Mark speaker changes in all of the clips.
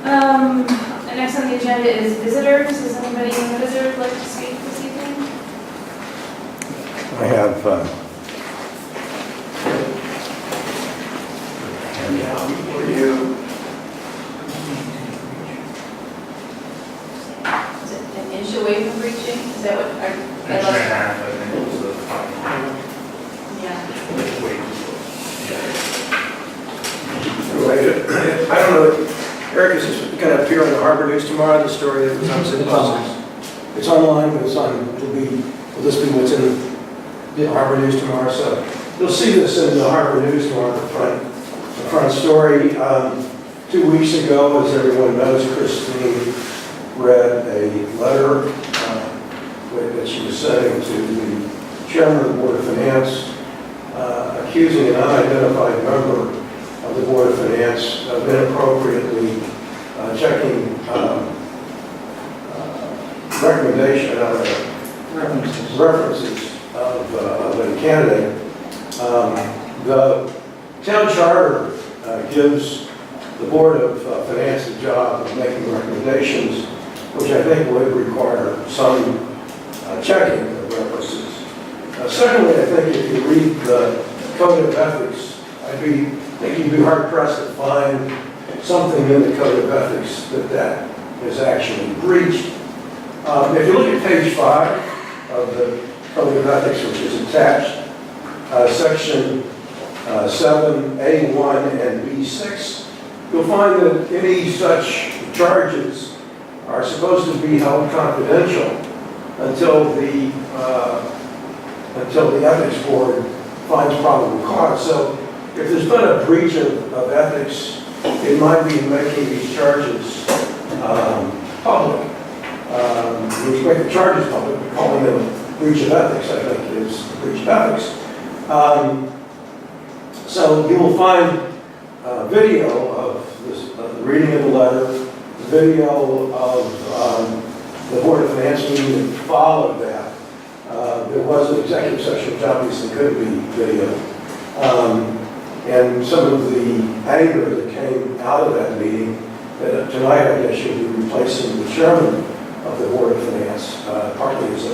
Speaker 1: The next on the agenda is visitors. Does anybody in the visitors like to speak this evening?
Speaker 2: I have
Speaker 3: For you.
Speaker 1: Is it an inch away from reaching? Is that what I
Speaker 3: Inch and a half, I think, was the top.
Speaker 1: Yeah.
Speaker 4: I don't know, Eric, is this going to appear on the Harbor News tomorrow, the story that was on City Buses? It's online, but will this be what's in the Harbor News tomorrow? So you'll see this in the Harbor News tomorrow, the front story. 2 weeks ago, as everyone knows, Christine read a letter that she was sending to the chairman of the Board of Finance, accusing an unidentified member of the Board of Finance of inappropriately checking references of a candidate. The town charter gives the Board of Finance the job of making recommendations, which I think would require some checking of references. Secondly, I think if you read the Code of Ethics, I think you'd be hard pressed to find something in the Code of Ethics that is actually breached. If you look at page 5 of the Code of Ethics, which is attached, section 7A1 and B6, you'll find that any such charges are supposed to be held confidential until the Ethics Board finds probable cause. So if there's been a breach of ethics, it might be making these charges public. You make the charges public, but calling them a breach of ethics, I think, is a breach of ethics. So you will find video of the reading of the letter, video of the Board of Finance meeting that followed that. There was an executive session, which obviously could be video. And some of the anger that came out of that meeting, that tonight I guess you'll be replacing the chairman of the Board of Finance, partly as a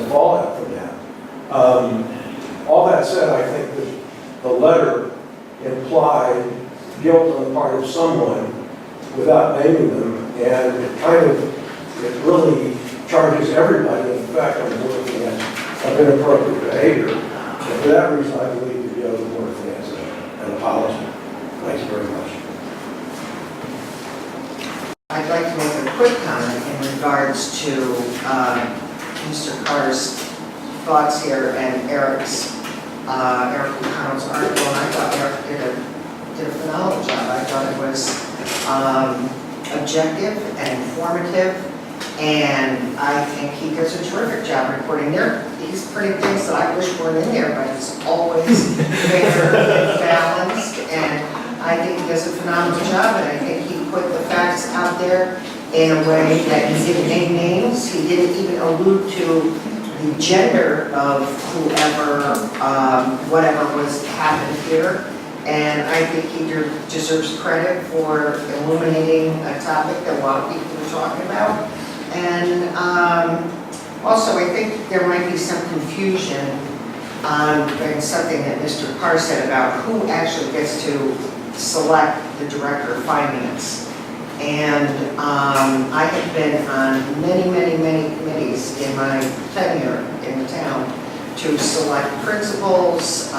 Speaker 4: fallout from that. All that said, I think that the letter implied guilt on the part of someone without naming them, and it really charges everybody, in fact, on the Board of Finance of inappropriate behavior. And for that reason, I believe that you owe the Board of Finance an apology. Thank you very much.
Speaker 5: I'd like to make a quick comment in regards to Mr. Carter's thoughts here and Eric's, Eric O'Connell's article, and I thought Eric did a phenomenal job. I thought it was objective and informative, and I think he does a terrific job reporting there. He's putting things that I wish weren't in there, but it's always fair and balanced, and I think he does a phenomenal job, and I think he put the facts out there in a way that he didn't name names. He didn't even allude to the gender of whoever, whatever was happened here. And I think he deserves credit for illuminating a topic that a lot of people are talking about. And also, I think there might be some confusion on something that Mr. Carr said about who actually gets to select the director of finance. And I have been on many committees in my tenure in the town to select principals,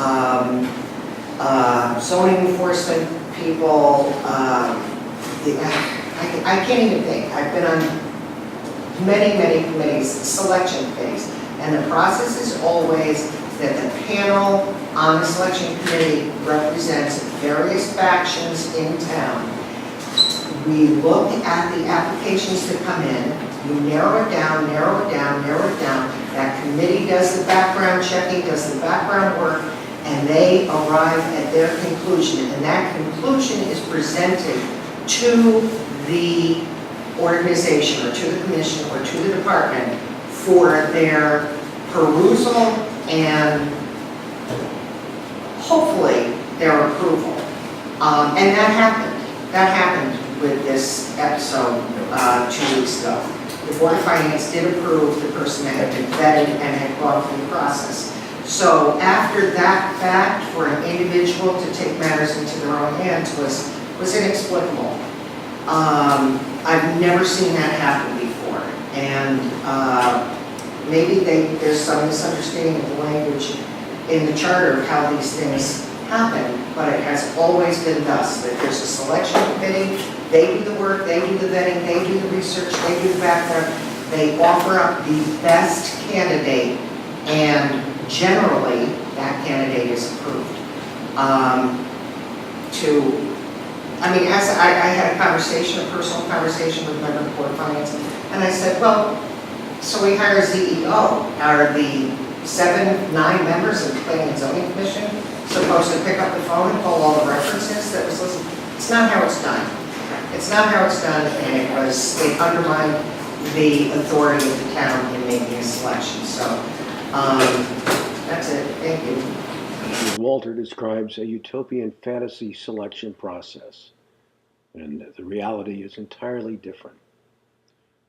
Speaker 5: zoning enforcement people. I can't even think. I've been on many committees, selection phase, and the process is always that the panel on the selection committee represents various factions in town. We look at the applications that come in, you narrow it down. That committee does the background checking, does the background work, and they arrive at their conclusion. And that conclusion is presented to the organization or to the commission or to the department for their perusal and hopefully their approval. And that happened with this episode 2 weeks ago. The Board of Finance did approve the person that had been vetted and had gone through the process. So after that fact, for an individual to take matters into their own hands was inexplicable. I've never seen that happen before. And maybe there's some misunderstanding of the language in the charter of how these things happen, but it has always been thus, that there's a selection committee, they do the work, they do the vetting, they do the research, they do the background, they offer up the best candidate, and generally, that candidate is approved. As I had a personal conversation with a member of the Board of Finance, and I said, well, so we hire a CEO. Are the 9 members of the Planning and Zoning Commission supposed to pick up the phone and pull all the references that was listed? It's not how it's done. It's not how it's done, and it undermined the authority of the town in making a selection. So that's it. Thank you.
Speaker 2: Ms. Walter describes a utopian fantasy selection process, and the reality is entirely different.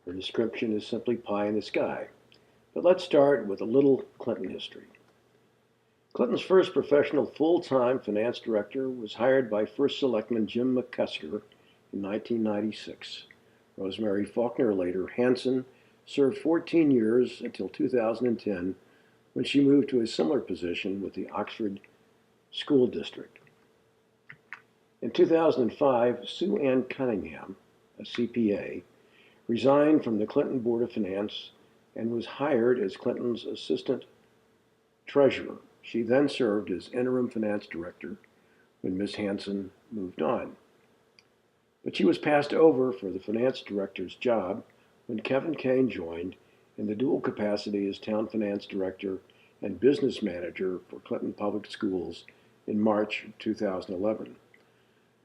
Speaker 2: Her description is simply pie in the sky. But let's start with a little Clinton history. Clinton's first professional full-time finance director was hired by First Selectman Jim McCusker in 1996. Rosemary Faulkner, later Hanson, served 14 years until 2010, when she moved to a similar position with the Oxford School District. In 2005, Sue Ann Cunningham, a CPA, resigned from the Clinton Board of Finance and was hired as Clinton's assistant treasurer. She then served as interim finance director when Ms. Hanson moved on. But she was passed over for the finance director's job when Kevin Kane joined in the dual capacity as town finance director and business manager for Clinton Public Schools in March 2011.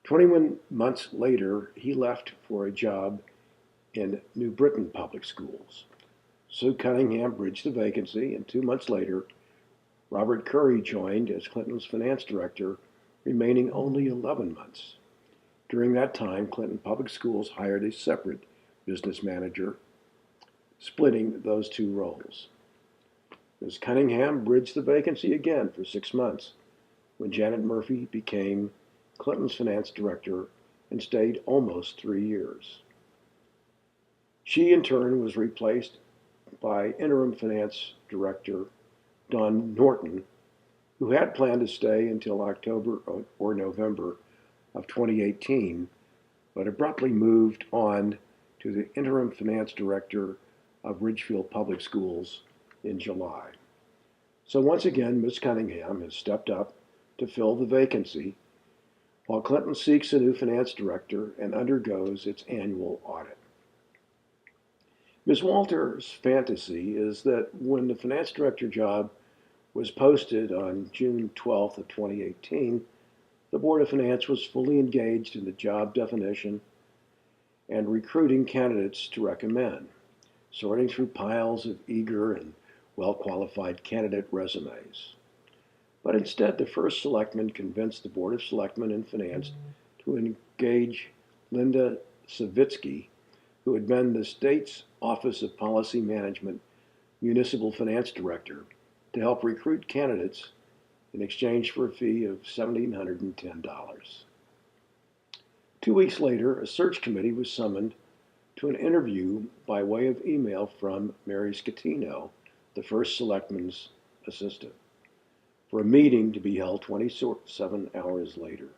Speaker 2: 21 months later, he left for a job in New Britain Public Schools. Sue Cunningham bridged the vacancy, and 2 months later, Robert Curry joined as Clinton's finance director, remaining only 11 months. During that time, Clinton Public Schools hired a separate business manager, splitting those 2 roles. Ms. Cunningham bridged the vacancy again for 6 months, when Janet Murphy became Clinton's finance director and stayed almost 3 years. She, in turn, was replaced by interim finance director Don Norton, who had planned to stay until October or November of 2018, but abruptly moved on to the interim finance director of Ridgefield Public Schools in July. So once again, Ms. Cunningham has stepped up to fill the vacancy, while Clinton seeks a new finance director and undergoes its annual audit. Ms. Walter's fantasy is that when the finance director job was posted on June 12th of 2018, the Board of Finance was fully engaged in the job definition and recruiting candidates to recommend, sorting through piles of eager and well-qualified candidate resumes. But instead, the first selectman convinced the Board of Selectmen and Finance to engage Linda Savitsky, who had been the state's Office of Policy Management Municipal Finance Director, to help recruit candidates in exchange for a fee of $1,710. 2 weeks later, a search committee was summoned to an interview by way of email from Mary Scatino, the first selectman's assistant, for a meeting to be held 27 hours later.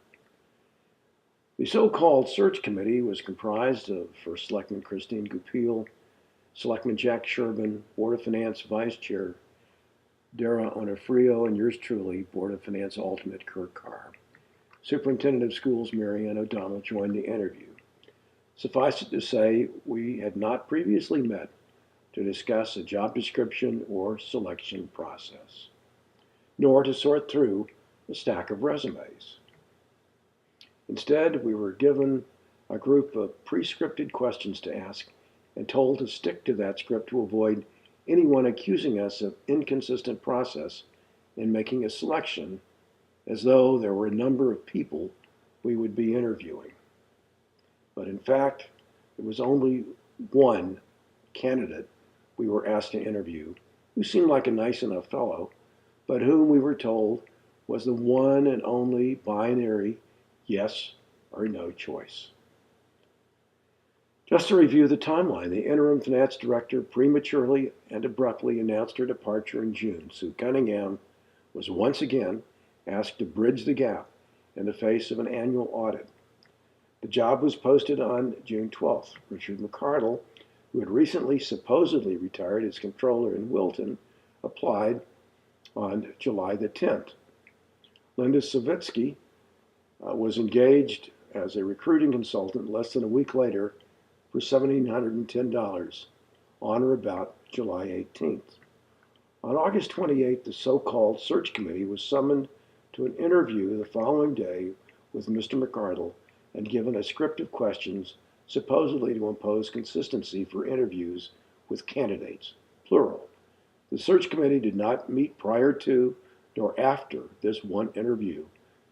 Speaker 2: The so-called search committee was comprised of First Selectman Christine Goupil, Selectman Jack Sherbin, Board of Finance Vice Chair Dara Onofrio, and yours truly, Board of Finance Alternate Kirk Carr. Superintendent of Schools Mary Ann O'Donnell joined the interview. Suffice it to say, we had not previously met to discuss a job description or selection process, nor to sort through a stack of resumes. Instead, we were given a group of pre-scripted questions to ask and told to stick to that script to avoid anyone accusing us of inconsistent process in making a selection, as though there were a number of people we would be interviewing. But in fact, it was only one candidate we were asked to interview who seemed like a nice enough fellow, but whom we were told was the one and only binary yes or no choice. Just to review the timeline, the interim finance director prematurely and abruptly announced her departure in June. Sue Cunningham was once again asked to bridge the gap in the face of an annual audit. The job was posted on June 12th. Richard McCardle, who had recently supposedly retired as controller in Wilton, applied on July the 10th. Linda Savitsky was engaged as a recruiting consultant less than a week later for $1,710 on or about July 18th. On August 28th, the so-called search committee was summoned to an interview the following day with Mr. McCardle and given a script of questions supposedly to impose consistency for interviews with candidates, plural. The search committee did not meet prior to nor after this one interview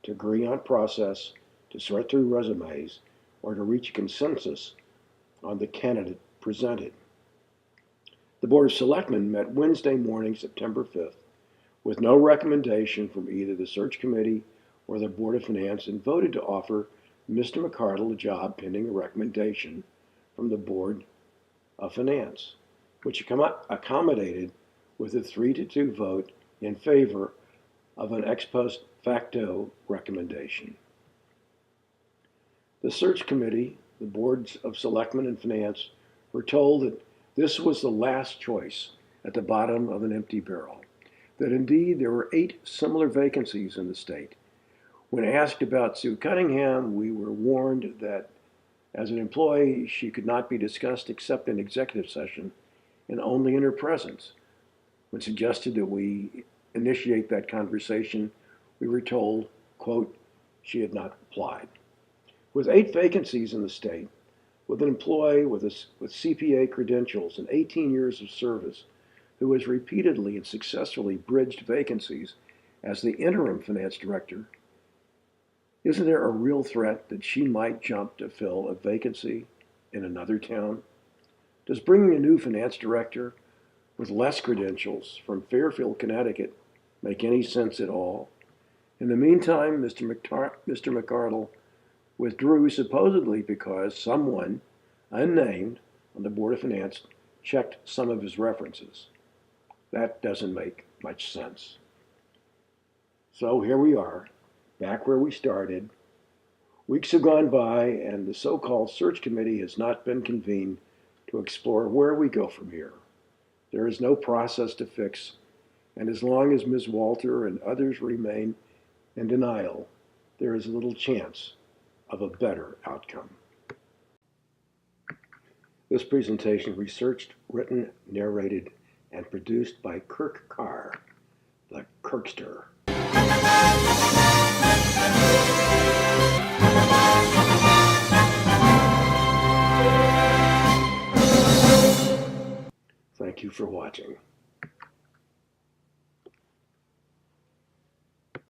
Speaker 2: to agree on process, to sort through resumes, or to reach a consensus on the candidate presented. The Board of Selectmen met Wednesday morning, September 5th, with no recommendation from either the search committee or the Board of Finance, and voted to offer Mr. McCardle a job pending a recommendation from the Board of Finance, which accommodated with a 3-2 vote in favor of an ex post facto recommendation. The search committee, the Boards of Selectmen and Finance, were told that this was the last choice at the bottom of an empty barrel, that indeed there were 8 similar vacancies in the state. When asked about Sue Cunningham, we were warned that as an employee, she could not be discussed except in executive session and only in her presence. When suggested that we initiate that conversation, we were told, quote, she had not applied. With 8 vacancies in the state, with an employee with CPA credentials and 18 years of service, who has repeatedly and successfully bridged vacancies as the interim finance director, isn't there a real threat that she might jump to fill a vacancy in another town? Does bringing a new finance director with less credentials from Fairfield, Connecticut, make any sense at all? In the meantime, Mr. McCardle withdrew supposedly because someone, unnamed, on the Board of Finance checked some of his references. That doesn't make much sense. So here we are, back where we started. Weeks have gone by, and the so-called search committee has not been convened to explore where we go from here. There is no process to fix, and as long as Ms. Walter and others remain in denial, there is little chance of a better outcome. This presentation researched, written, narrated, and produced by Kirk Carr, the Kirkster. Thank you for watching.